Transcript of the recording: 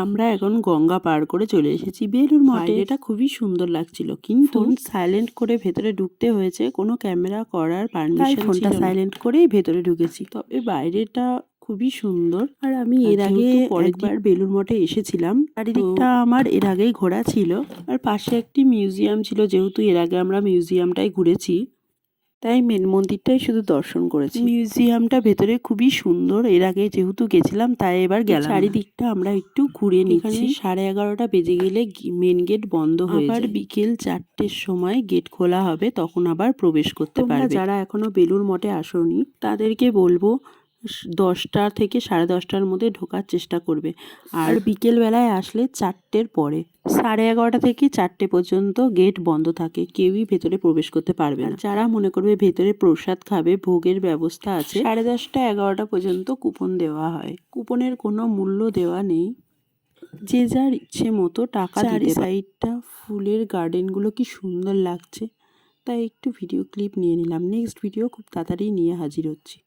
আমরা এখন গঙ্গা পার করে চলে এসেছি বেলুড় মঠে। এটা খুবই সুন্দর লাগছিল, কিন্তু ফোন সাইলেন্ট করে ভেতরে ঢুকতে হয়েছে, কোনো ক্যামেরা করার পারমিশন ফোনটা সাইলেন্ট করেই ভেতরে ঢুকেছি। তবে বাইরেটা খুবই সুন্দর। আর আমি এর আগে একবার বেলুড় মঠে এসেছিলাম, চারিদিকটা আমার এর আগেই ঘোরা ছিল। আর পাশে একটি মিউজিয়াম ছিল, যেহেতু এর আগে আমরা মিউজিয়ামটাই ঘুরেছি তাই মেন মন্দিরটাই শুধু দর্শন করেছি। মিউজিয়ামটা ভেতরে খুবই সুন্দর, এর আগে যেহেতু গেছিলাম তাই এবার গেলাম। চারিদিকটা আমরা একটু ঘুরে নিচ্ছি। 11:30 বেজে গেলে মেন গেট বন্ধ হয়ে যায়। বিকেল 4টের সময় গেট খোলা হবে, তখন আবার প্রবেশ করতে পারবে। যারা এখনো বেলুড় মঠে আসোনি তাদেরকে বলবো 10টা থেকে 10:30টার মধ্যে ঢোকার চেষ্টা করবে। আর বিকেল বেলায় আসলে 4টের পরে, 11:30 থেকে 4টে পর্যন্ত গেট বন্ধ থাকে, কেউই ভেতরে প্রবেশ করতে পারবে না। যারা মনে করবে ভেতরে প্রসাদ খাবে, ভোগের ব্যবস্থা আছে। 10:30টা 11টা পর্যন্ত কুপন দেওয়া হয়। কুপনের কোনো মূল্য দেওয়া নেই, যে যার ইচ্ছে মতো টাকা দিতে পারে। সাইডটা ফুলের গার্ডেনগুলো কি সুন্দর লাগছে, তাই একটু ভিডিও ক্লিপ নিয়ে নিলাম। নেক্সট ভিডিও খুব তাড়াতাড়ি নিয়ে হাজির হচ্ছি।